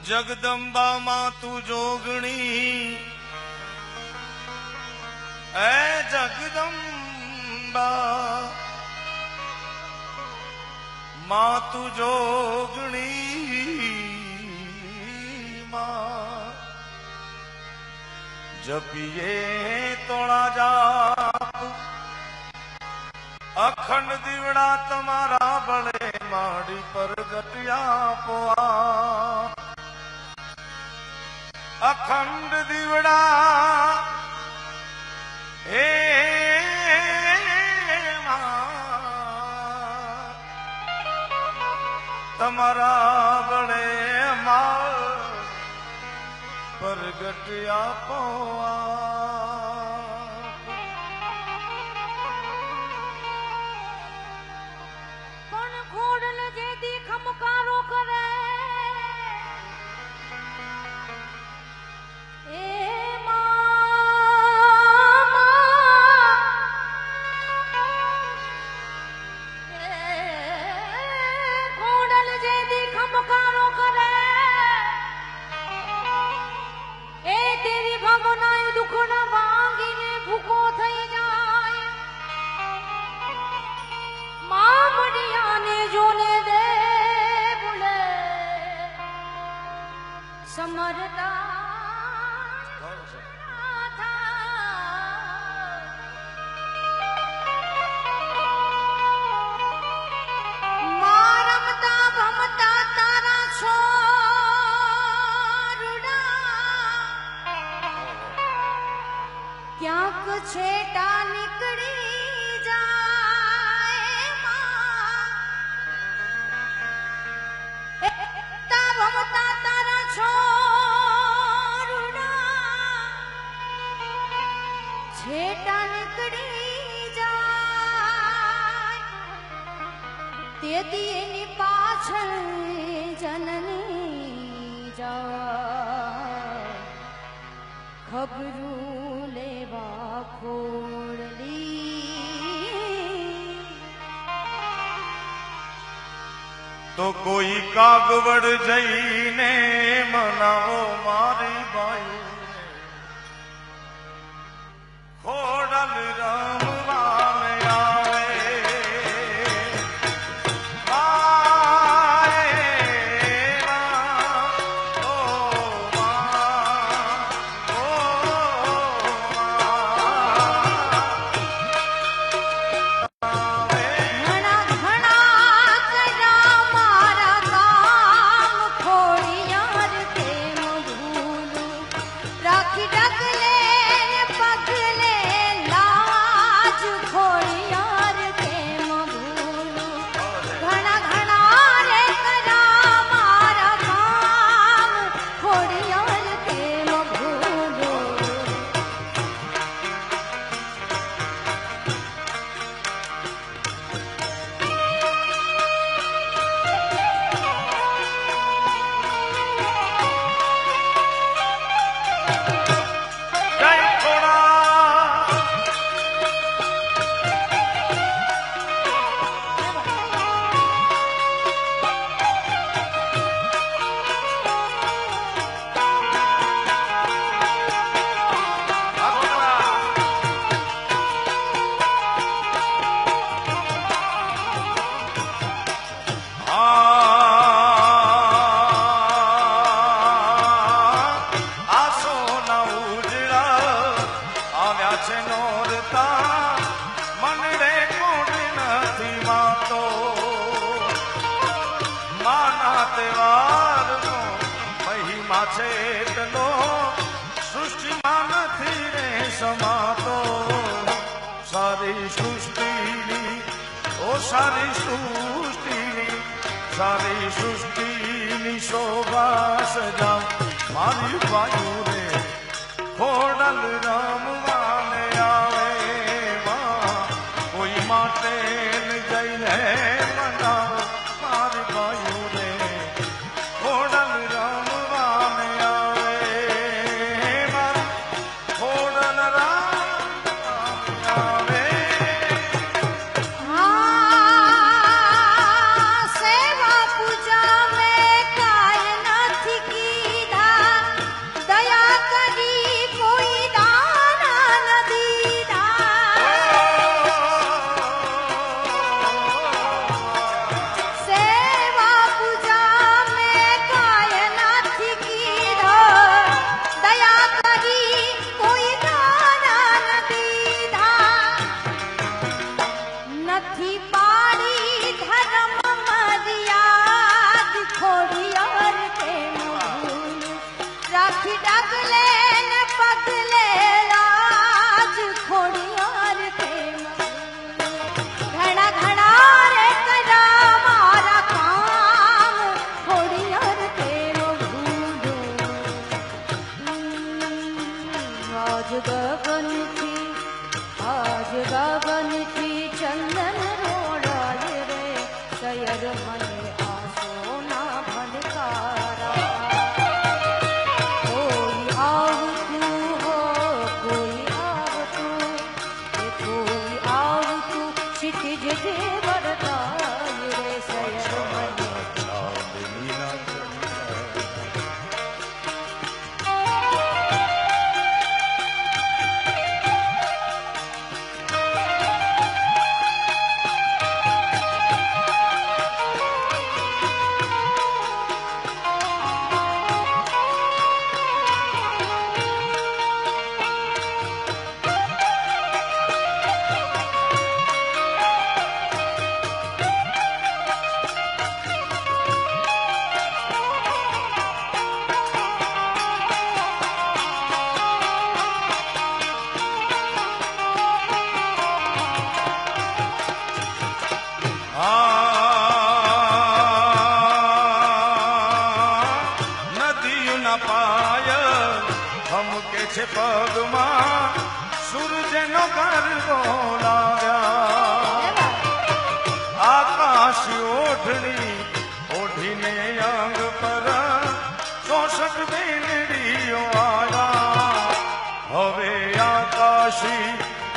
જગદંબા માં તું જોગણી એ જગદંબા માં તું જોગણી માં જપીએ તોળા જાપ અખંડ દીવડા તમારા બળે માડી પર ગટિયા પોઆ અખંડ દીવડા હે તમારા બળે પરગટ પણ ખોડલ જે દી ખમકારો કરે એ ખોડલ જે દી ખમકારો કરે એ તેવી ભાવના દુઃખના ભાંગીને ભૂકો થઈ જાય મામડિયાને જોને દે ભૂલે સમરતા ક્યાંક છેટા નીકળી જાય ભમતા તારા છોરુડા છેટા નીકળી જાય તેથી એની પાછળ જનની જાય ખબરું લેવા ખોડલી તો કોઈ કાગવડ જઈને મનાવો મારી બાઈ ખોડલ રમવાને આવે સૃષ્ટિમાં નથી રે સમાતો સારી સૃષ્ટિની ઓ સારી સૃષ્ટિની શોભા સજા મારી બાયુ રે ખોડલ રમવાને આવે કોઈ માટે જઈને મનાવો મારી બાયુ રે ખોડલ રમવાને આવે ખોડલ આવે સેવા પૂજા મેં કાય નથી કી ડગલે ને પગલે લાજ ખોડિયાર પ્રેમ ઘણા ઘણા રે કર્યા મારા કામ ખોડિયાર પ્રેમ ભૂલો આજ ગગનથી ચંદન રોડાય રે સયર મને આસોના ભનકારા કોઈ આવતું હો કોઈ આવતું એ કોઈ આવતું ક્ષિતિજ જે વરતાય રે સયર મને ચાંદનીના નદીઓના પાય થમકે છે પગમાં સૂરજનો ગરબો લાવ્યા આકાશ ઓઢણી ઓઢીને અંગ પર 64 બેનડીઓ આવ્યા હવે આકાશી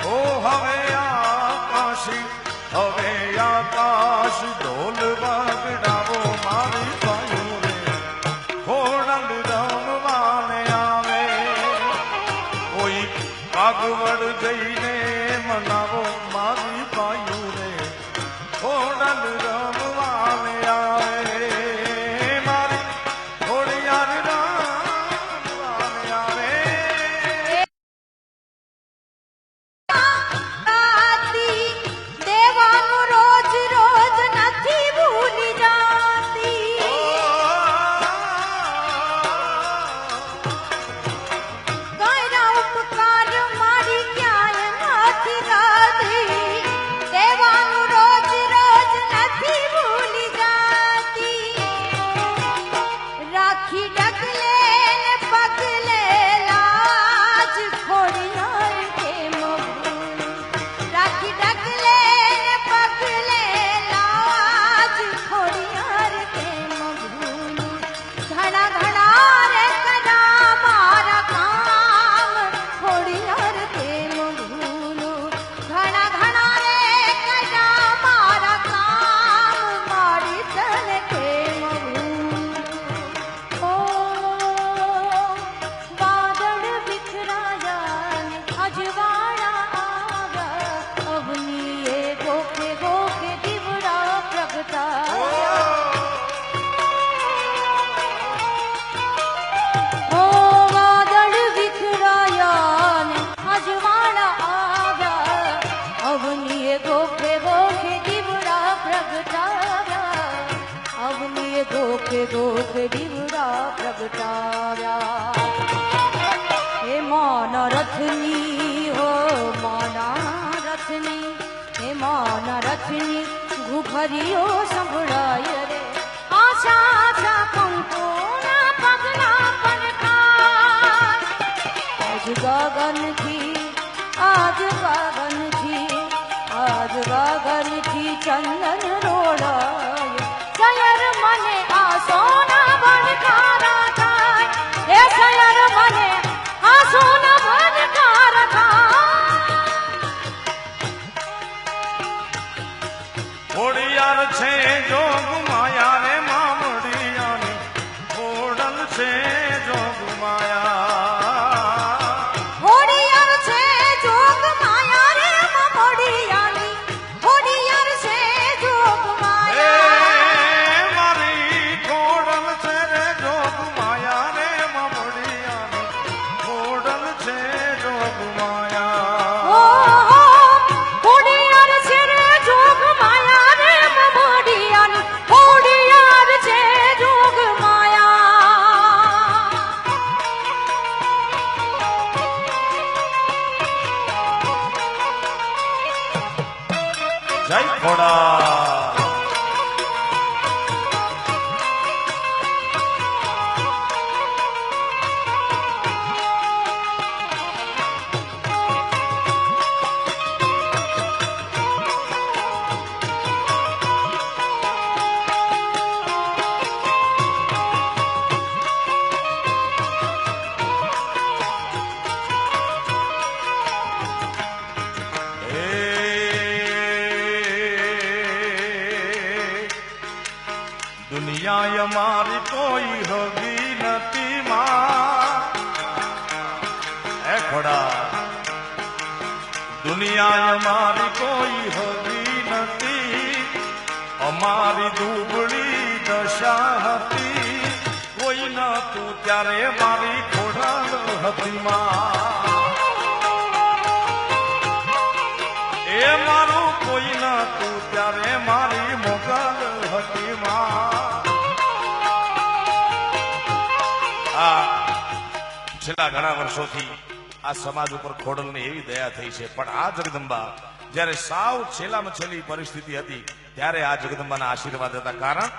ઓ હવે આકાશી હવે આકાશ ઢોલ વગડાવો મારી બાયું રે ખોડલ રમવાને આવે કોઈ આગવડ જઈને મનાવો મારી બાયું રે ખોડલ રમવાને આવે મારી ખોડિયાર રમવાને આવે આતી દેવાનું રોજ રોજ નથી ભૂલી જાતી કઈના ઉપકાર મારી ક્યાંય નથી ગાતી દેવાનું રોજ રોજ નથી ભૂલી જાતી રાખી ડગલે ને પગલે લાજ ખોડિયાર કેમ ભૂલું રાખી ડગલે ને પગલે લાજ ખોડિયાર કેમ ભૂલું ઘણા ઘણા રે કર્યા મારા કામ ખોડિયાર કેમ ભૂલું ઘણા ઘણા રે કર્યા મારા કામ મારી તને કેમ ભૂલું ઓ વાદળ વિખરાયા ને અજવાળા આવ્યા અવનીએ ગોખે ગોખે દીવડા પ્રગટાયા ઓ વાદળ વિખરાયા ને અજવાળા આવ્યા અવનીએ ગોખે ગોખે દીવડા પ્રગટાવ્યા અવનીએ ગોખે ગોખે દીવડા પ્રગટાવ્યા હે મૌન રથની હો મૌના રથની હે મૌન રથની ઘુઘરીઓ સંભળાય રે આછા આછા કંકોના પગલા પડકાર આજ ગગનથી ચંદન રોડાય સયર મને આ સોના ભણકારા થાય હે સયર મને આ સોના ભણકારા થાય ખોડિયાર છે જોગ માયા રે મામડિયાની ખોડલ છે જોગ માયા હોડિયાર છે જોગ માયા રે મમડિયાની હોડિયાર છે જોગ માયા મારી ખોડલ જય ખોડા. દુનિયા અમારી કોઈ હોગી નથી માં. હે ખોડા, દુનિયા અમારી કોઈ હોગી નથી. અમારી દુબળી દશા હતી. કોઈ નતું ત્યારે મારી ખોડાલ હતી માં. એ મારું કોઈ નતું ત્યારે મારી મોગલ હતી માં. છેલ્લા ઘણા વર્ષોથી આ સમાજ ઉપર ખોડલની એવી દયા થઈ છે, પણ આ જગદંબા જ્યારે સાવ છેલ્લામાં છેલ્લી પરિસ્થિતિ હતી ત્યારે આ જગદંબાના આશીર્વાદ હતા. કારણ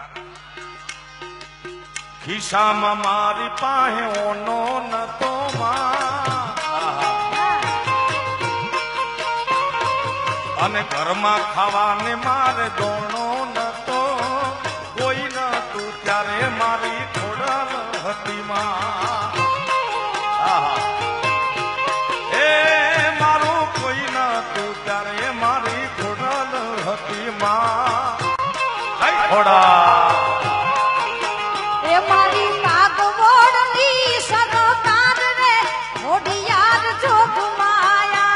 ખિસ્સામાં મારી પાસે ઓનો નતો માં, અને ઘરમાં ખાવાને મારે દોણો નતો. કોઈ નતું ત્યારે મારી ખોડલ હતી માં. એ મારું કોઈ નતું ત્યારે મારી ખોડલ હતી માં. જય ખોડા. એ મારી કાગવડની સરકાર રે ખોડિયાર જોગમાયા.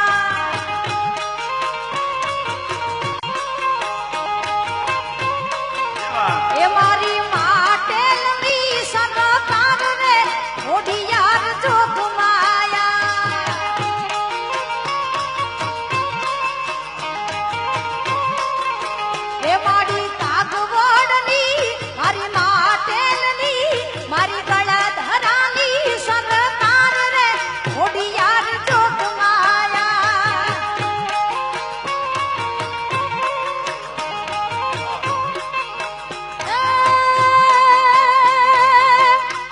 એ મારી માટેલની સરકાર રે ખોડિયાર જોગમાયા. એ મારી કાગવડની મારી માટેલની મારી ગળધરાની સરકાર રે ખોડિયાર જોગમાયા.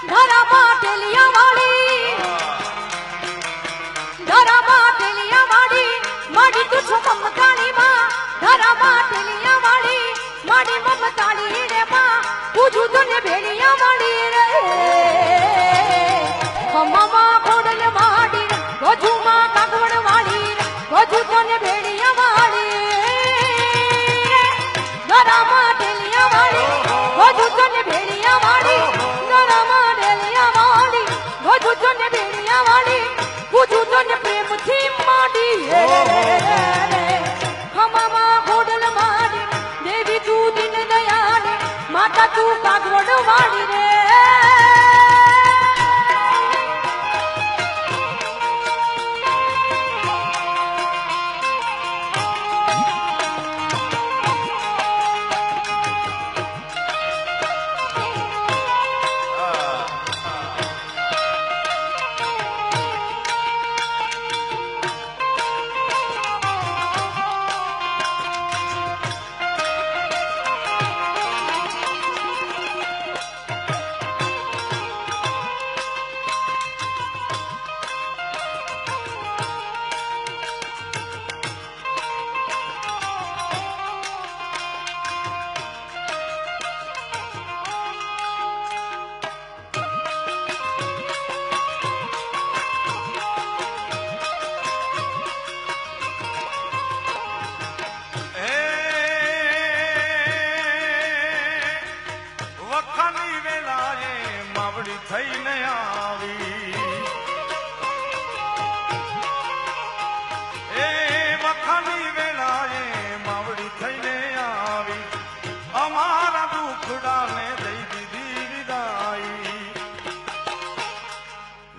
ધરા માટેલિયા વાળી, ધરા માટેલિયા વાળી મારી તું છો મમતાની માં. ધરા માટેલિયા વાળી મારી મમતાની રે માં. પૂછું તને ભેળિયા વાળી રે ખમામાં ખોડલ વાળી રોજુમાં કાગવડ વાળી રોજુ તને ભેળિયા વાળી ધરા માટેલિયા વાળી રોજુ તને ભેળિયા વાળી. ધરા માટેલિયા વાળી રોજુ તને ભેળિયા વાળી. પૂછું તને પ્રેમથી માડી ખમામાં ખોડલ વાળી દેવી તું દિન દયાળી માતા તું કાગવડ વાળી રે. વખાની વેલાએ માવડી થઈને આવી. એ વખાની વેલાએ માવડી થઈને આવી. અમારા દુખડાને દઈ દીધી વિદાઈ.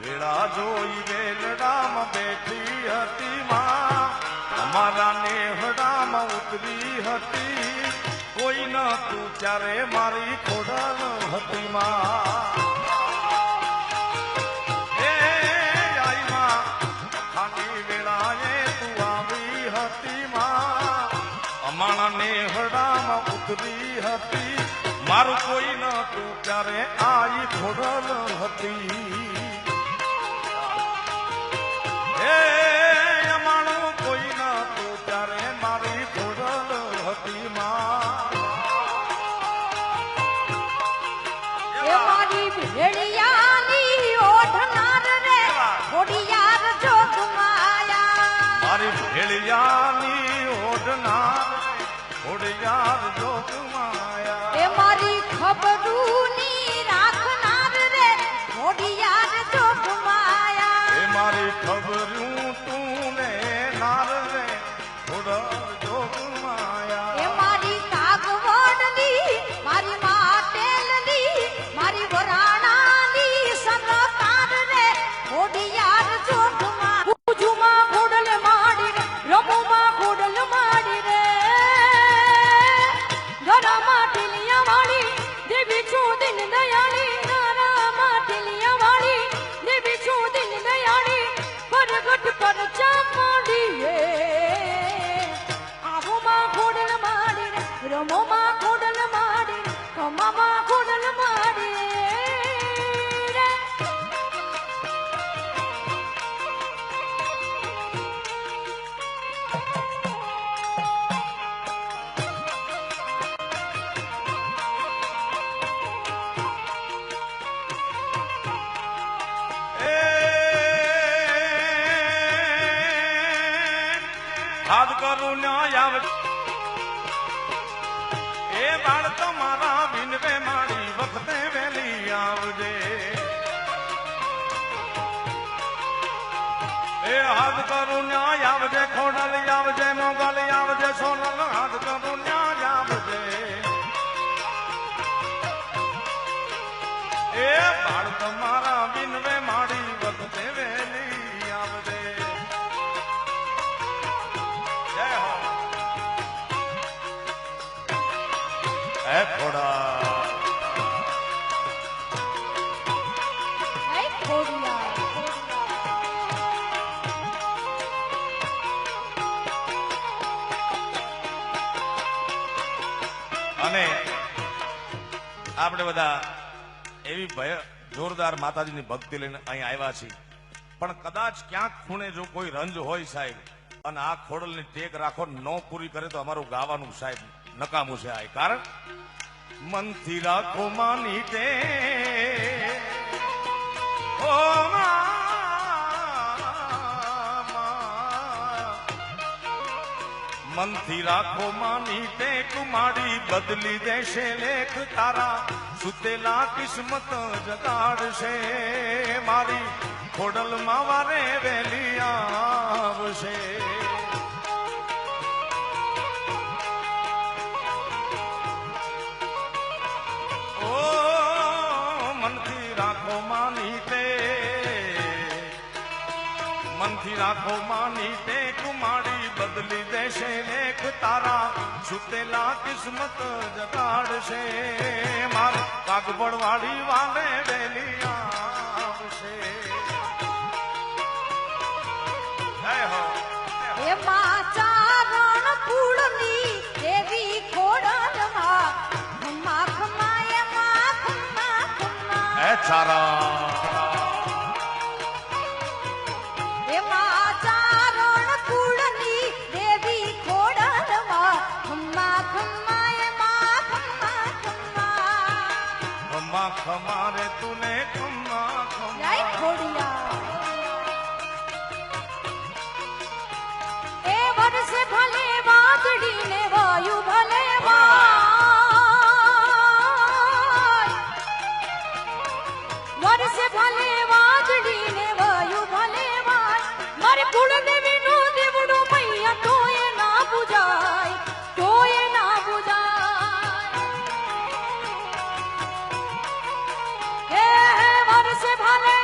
વેળા જોઈ વેલડામાં બેઠી હતી માં. અમારા નેહડામાં ઉતરી હતી. કોઈ નતું ત્યારે મારી ખોડલ હતી માં. એ આઈ માં ખાની વેળાએ તું આવી હતી માં. અમારા ઉતરી હતી મારું કોઈ નતું ત્યારે આઈ ખોડલ હતી એ અમારું કોઈ નતું ત્યારે મારી ખોડલ હતી માં એ મારી ભેળિયાની ઓઢનાર રે ખોડિયાર જોગમાયા મારી ભેળિયાની ઓઢનાર ખોડિયાર જોગમાયા એ મારી ખબરૂની રાખનાર રે ખોડિયાર જોગમાયા એ મારી ખબરું તું ને નાર રે ખોડલ જોગમાયા એ મારી કાગવડની મારી માટેલની મારી વરાણાની સરકાર રે ખોડિયાર જોગમાં પૂજુમાં ખોડલ માડી રે રમુમાં ખોડલ માડી રે ઘરમાં ટીલિયા વાળી દેવી છું દિન દયાળી ઘરમાં ટીલિયા વાળી દેવી છું દિન દયાળી પરગટ પર ચામડી રે આહોમાં ખોડલ માડી રે રમોમાં ખોડલ માડી રે કમામાં ખોડલ માડી રે હાથ કરું ન્યાય આવે એ બાળ તમારા વિનવે મારી વખતે વેલી આવજે એ હાથ કરું ન્યાય આવજે ખોડલ આવજે મોગલ આવજે સોનલ હાથ કરું ન્યાય આવજે એ બાળ તમારા વિનવે મારી વખતે વેલી આવજે જય હો એ ખોડા હે ખોડિયાર અને આપણે બધા એવી ભય જોરદાર માતાજીની ભક્તિ લઈને અહીં આવ્યા છીએ પણ કદાચ ક્યાંક ખૂણે જો કોઈ રંજ હોય સાહેબ અને આ ખોડલની ટેક રાખો ન પૂરી કરે તો અમારું ગાવાનું સાહેબ નકામું છે આ કારણ મનથી રાખો માની તે ઓ મનથી રાખો માની ટેક માડી બદલી દેશે લેખ તારા સુતેલા કિસ્મત જગાડશે મારી ખોડલમાં વારે વેલી આવશે ઓ મનથી રાખો માની તે મનથી રાખો માની ટેક માડી બદલી દેશે લેખ તારા સુતેલા કિસ્મત જગાડશે મારે કાગબડ વાળી વાલે વેલી આવશે જય હો એ માં ચારણ કુળની દેવી ખોડલમાં ખમ્મા ખમ્મા એ માં ખમ્મા ખમ્મા એ ચારા એ માં ચારણ કુળની દેવી ખોડલમાં ખમ્મા ખમ્મા એ માં ખમ્મા ખમ્મા ખમા ખમા રે તુને ખમા જય ખમા ખોડિયાર એ વર્ષે ભલે વાદળી ને વાયુ ભલે વાય વર્ષે ભલે વાદળી ને વાયુ ભલે વાય મારે કુળદેવીનું દેવડું મૈયા તોય ના બુજાય તોય ના બુજાય હે વર્ષે ભલે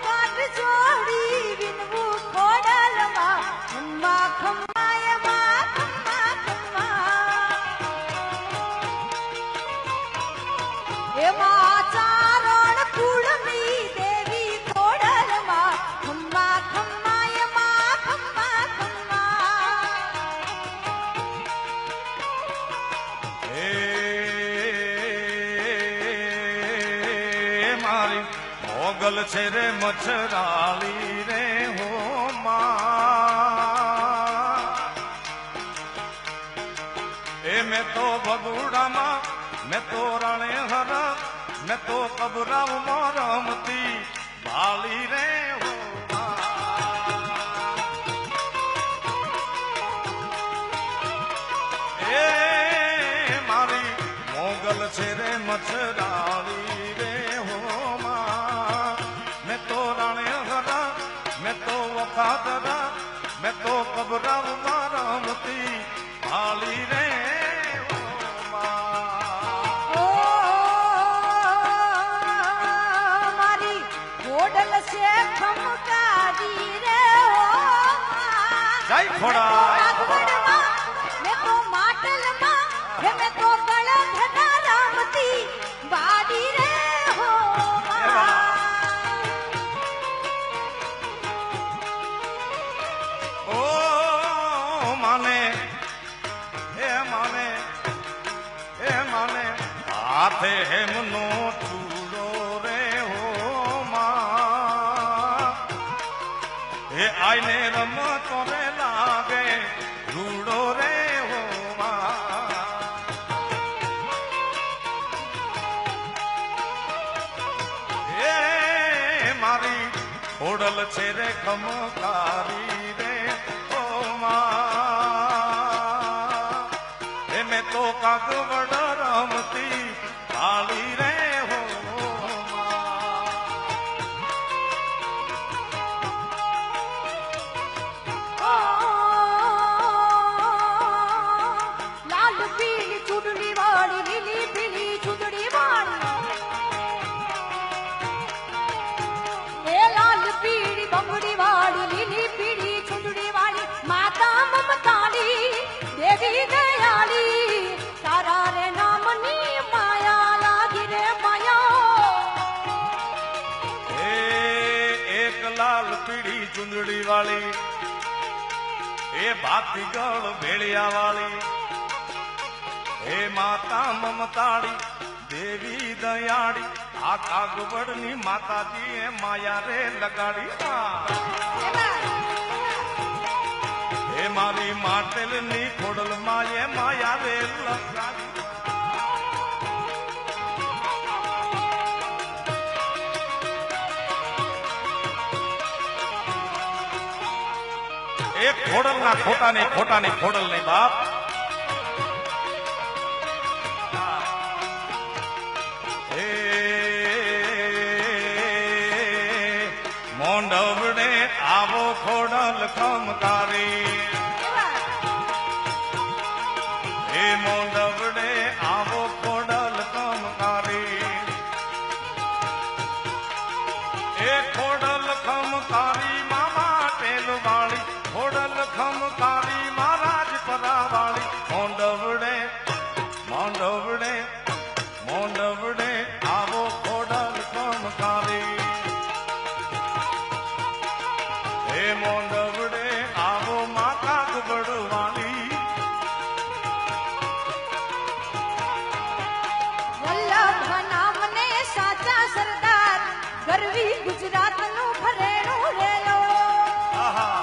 કાટ જોડી વિનવું ખોડલમાં ખમ્મા ખમ્માય માં ખમ્મા ખમ્મા એમાં ચારણ કુળમી દેવી ખોડલમાં ખમ્મા ખમ્માય માં ખમ્મા ખમ્મા હે મારી મોગલ છે રે મચ્છરાળી રે હો માં એ મેં તો બગુડામાં મેં તો રાણે હરા મેં તો કબરાવમાં રમતી બાળી રે હો એ મારી મોગલ છે રે મચ્છરાળી રે હો માં મેં તો રાણે હરા મેં તો વફાદરા મેં તો કબરાવમાં રમતી બાળી રે હો માં ઓ મારી ખોડલ છે ખમકારી રે ઓ જય ખોડા આગવડમાં મેં તો માટલમાં હે મેં તો ગળધના રામતી વાડી રે હો ઓ માને હે માને હે માને હાથે હેમનો ચૂડો રે હો માં હે આઈને રમતો રે લાગે રૂડો રે હો માં એ મારી ખોડલ છે રે ખમકારી રે ઓ માં એ મેં તો કાગવડ રમતી કાળી રે હો લાલ પીળી ચૂડલી વાળી લીલી પીળી ચૂડલી વાળી એ લાલ પીળી બંગડી વાળી લીલી પીળી ચૂડલી વાળી માતા મમતાળી દેવી દયાળી તારા રે નામની માયા લાગી રે માયા એ એક લાલ પીળી ચુંદડી વાળી એ ભાતીગળ ભેળિયા વાળી હે માતા મમતાળી દેવી દયાળી આ કાગવડની માતાજી એ માયા રે લગાડી હે મારી માટેલની ખોડલ માં એ માયા રે લગાડી એક ખોડલ ના ખોટા ની ખોડલ નહીં બાપ હે મોંડવડે આવો ખોડલ ખમકારી હે મોંડવડે આવો ખોડલ ખમકારી એ ખોડલ ખમકારી મામા ટેલ વાળી ખોડલ ખમકારી મહારાજ પરા વાળી મોંડવડે મોંડવડે મોંડવડે આવો ખોડલ ખમકારી હે મોંડવડે આવો માતા ગબડવાળી વલ્લભ નામને સાચા સરદાર ગરવી ગુજરાતનું ભરેણું રેલો આહા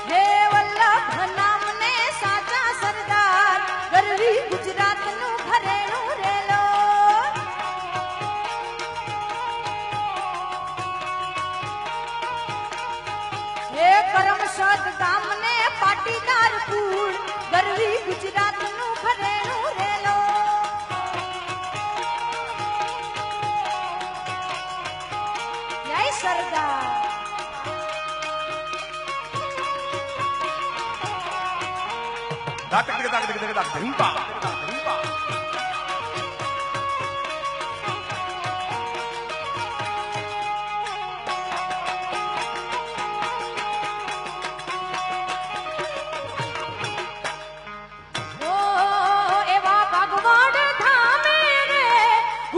હે વલ્લભ નામને સાચા સરદાર ગરવી ગુજરાતનું ભરેણું રેલો હે કરમસદ ગામને પાટીદાર કુળ ગરવી ગુજરાતનું ભરેણું રેલો જય સરદાર ધીંપા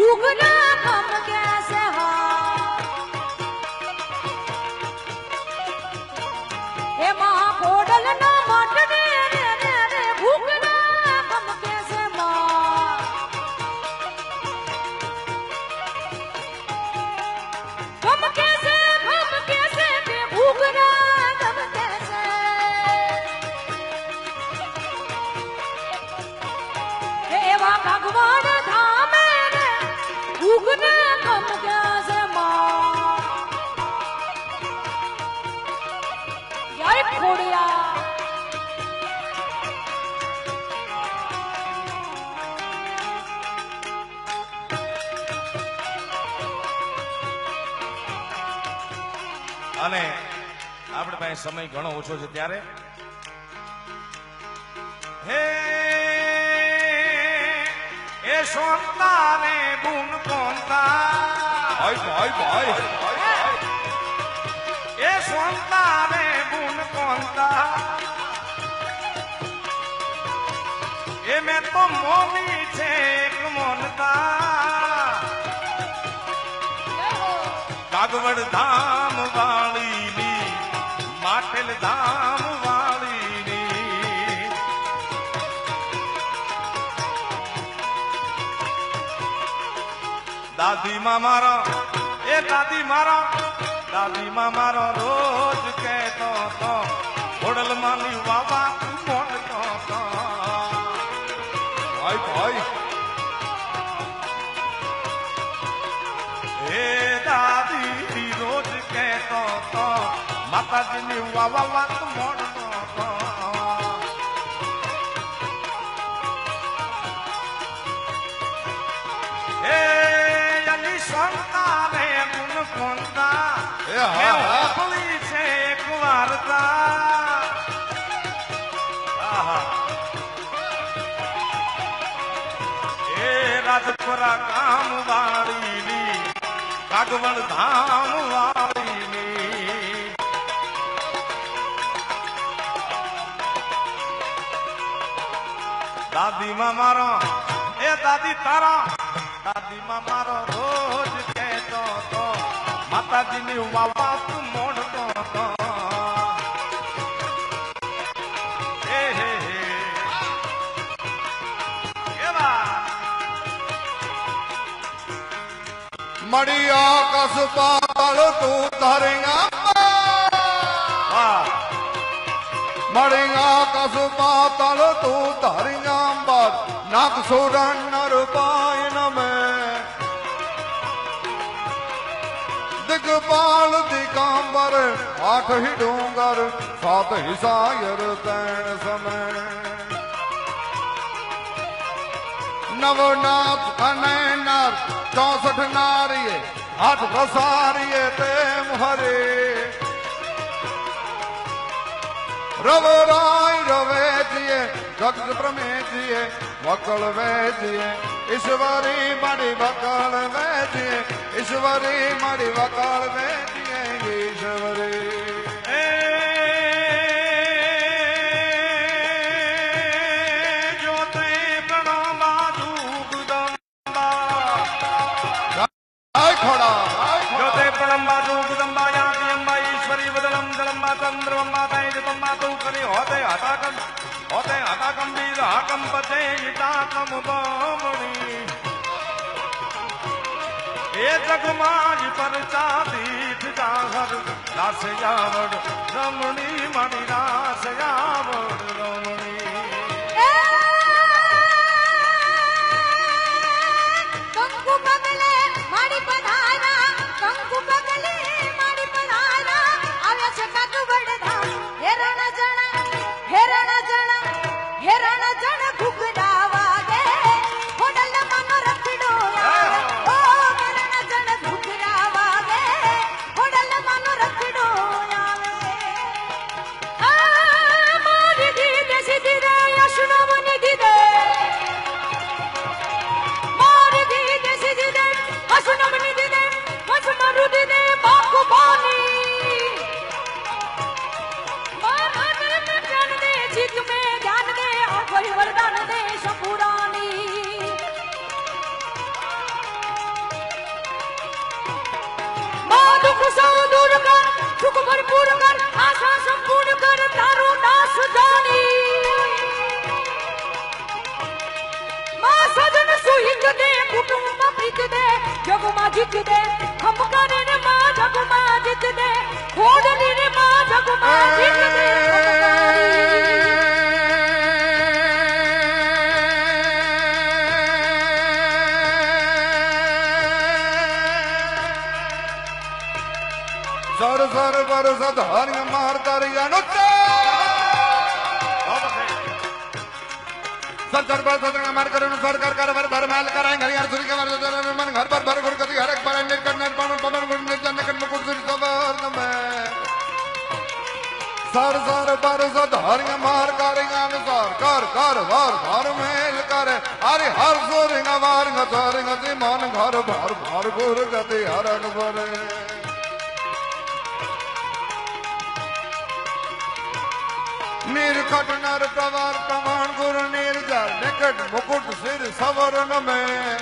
घुघरा कम कैसे हो हे मां कोडल ना मटने रे घुघरा कम कैसे मां कम कैसे बे घुघरा कम कैसे हे वा भगवान धाम रे घुघरा कम कैसे मां जय खोड़िया અને આપણે પાસે સમય ઘણો ઓછો છે ત્યારે હે એ સોનતા ને ગુણ કોનતા એ સોનતા ને ગુણ કોનતા એ મેં તો મોની છે મોનતા કાગવડ ધામ વાળીની માટેલ ધામ વાળીની દાદીમાં મારા એ દાદીમાં મારો રોજ કહેતો તો હોડલમાંની વાવા મોડતો તો ભાઈ હે દાદી રોજ કહેતો તો માતાજીની વાવા વાત મોડતો તો હે યની સંતાને ગુણ કોનતા હે હોપલી છે એક વાર્તા એ રાજપુરા ગામ વાળીની કાગવડ ધામ વાળીની દાદીમાં મારો એ દાદી તારા દાદીમાં મારો રોજ કહેતો તો માતાજીની વાવા તું મોડતો તો હે હે હે એવા મડિયા કસબા તળ તું ધરેગા મડિયા કસબા તળ તું ધરેગા બાદ નાક સુરણ નર પાયન में दिगपाल दिगंबर आठ ही डूंगर सात ही सायर तैण समय नवनाथ अनैनाथ 64 नारिये हाथ प्रसारिये तेम हरे रवराय रवेजिये जगत प्रमेजिये वकल वेजिये ईश्वरी मणि वकल वेजिये ईश्वरी मणि वकल वेजिये ईश्वरी चंद्रमा तैजतम्मा तू करी होते हताकम बीज हाकम पते हिताकम बामणी ए जगमाज पर चादीठ जाहर रास यावड़ रमणी मणि रास यावड़ रमणी કંકુ પગલે માડી પધારા કંકુ પગલે માડી પધારા આવ્યા છે કાગવડ ધામ હેરણ જણ ઘુઘરા વાગે હોડલ માનો રખડો આવે ઓ હેરણ જણ ઘુઘરા વાગે હોડલ માનો રખડો આવે આ મારી દી દેસી સૌ દૂર કર સુખ ભરપૂર કર આશા સંપૂર્ણ કર તારો દાસ જાણી માં સજન સુહિત દે કુટુંબ પ્રીત દે જગમાં જીત દે હમ કરે ને માં જગમાં જીત દે ખોડલી ને માં જગમાં જીત દે સર સર બરસ ધાર્ય માર તારિયાનો सर पर सदन मार कर सरकार कर वर धर्माल कराए घर यार सूर्य के वर मन घर पर भर गुर गति हर एक पर निर्कट निर्पण पवन गुण निर्जन निकट मुकुट सुर सवर्ण में सर सर पर सधार्य मार कर ज्ञान सर कर वर धर मेल कर अरे हर सूर्य नवार घर गति मन घर भर भर गुर गति हर एक पर निर्खट नर प्रवर प्रमाण गुरु निर्जल निकट मुकुट सिर सवर्ण में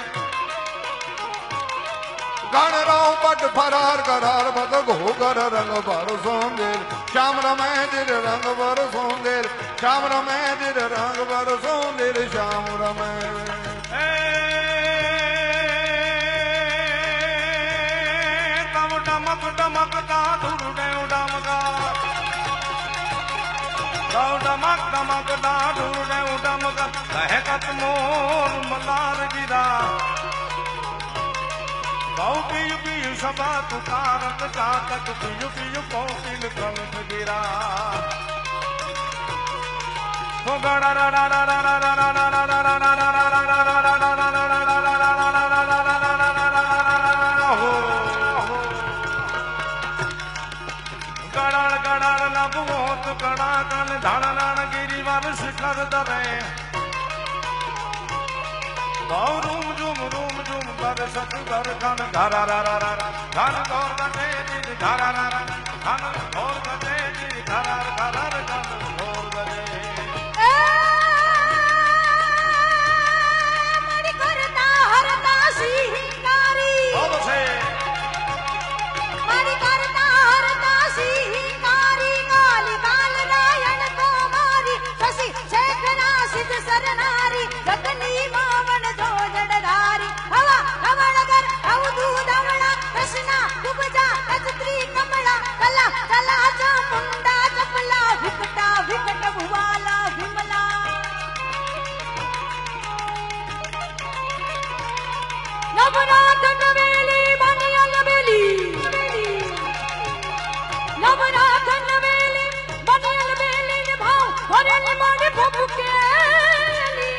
गण राव पट फरार करार बद घोगर रंग भर सोंदेर श्याम रमय दिर रंग भर सोंदेर श्याम रमय दिर रंग भर सोंदेर श्याम रमय डमक डमकता धुरुडे उडमका डमक डमक ढूंढे उडमक कहकत मोर मलार गिरा गौ पियु पियु सबा तुकारत जातक पियु पियु कौशिल कंठ गिरा तो गड़ा रा रा रा रा रा रा रा रा रा रा रा रा कड़ाकन धड़न गिरिवर शिखर दरे रूम झुम कर सत कर घन घरा रा रा रा घन गौर गटे दिल घरा रा रा घन गौर गटे दिल घरा घरा घन गौर गटे मणि करता हरता सिंगारी मणि करता हरता सिंगारी गाली गाल रायण कुमारी शशि शेखरा सिद्ध सरनारी गगनी मावन जो जड़धारी हवा हवळगर हवदू धवळा कृष्णा दुबजा कचत्री कमला कला कला चा मुंडा चपला विकटा विकट भुवाला विमला नवरात्र वेली बनियल बेली नवरात्र वेली बनियल बेली भाव भरेली मारी फुफकेली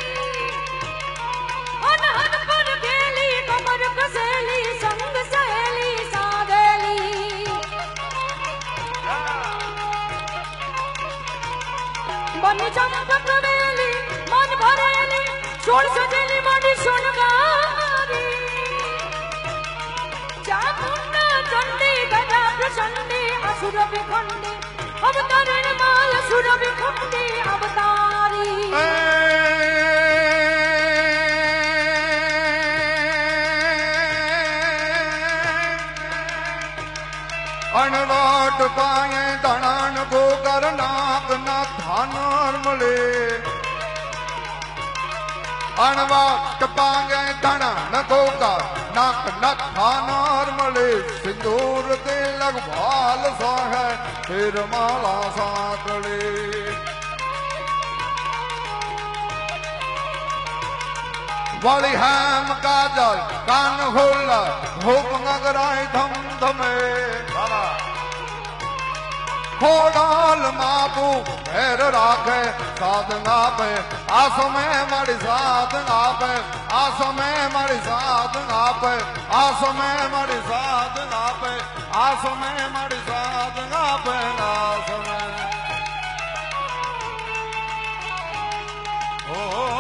अनहद पर गेली कमर कसेली संग सहेली साधेली बन चंपक वेली मन भरेली सोड सजेली मारी सोनगारी चामुंडा चंडी गदा प्रचंडी असुर विखंडी अवतारण माय असुर विखंडी अवतारी अनवाट पाए धनान गोकर नाक न थानर मले अनवाट पाए धनान गोकर नाक न थानर मले सिंदूर तिलक भाल सा है फिर माला सातले वाली हैम काजल कान खोला भूप नगराय धम धमे खोडाल मापू भैर राखे साधना पे आसमें मड़ी साधना पे आसमें मड़ी साधना पे आसमें मड़ी साधना पे आसमें मड़ी साधना पे आसमें ओ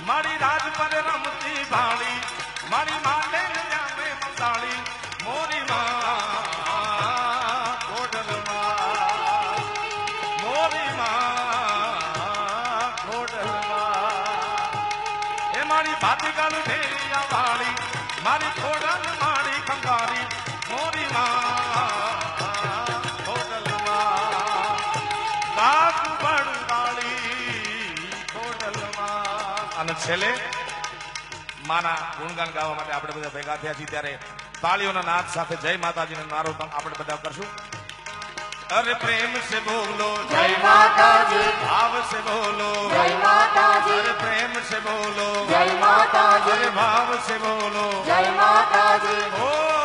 मारी राज पर रमती भाड़ी मारी माले મારી ભાતી ગાલું ઢેરિયા વાળી મારી ખોડા મારી કંકારી મોરી માં ખોડલમાં કાક બળવાળી ખોડલમાં. અને છેલ્લે માના ગુણગાન ગાવા માટે આપણે બધા ભેગા થયા છીએ ત્યારે તાળીઓના નાદ સાથે જય માતાજીનો નારો આપણે બધા કરશું. अरे प्रेम से बोलो जय माताजी, भाव से बोलो जय माताजी, अरे प्रेम से बोलो जय माताजी, अरे भाव से बोलो जय माताजी, ओ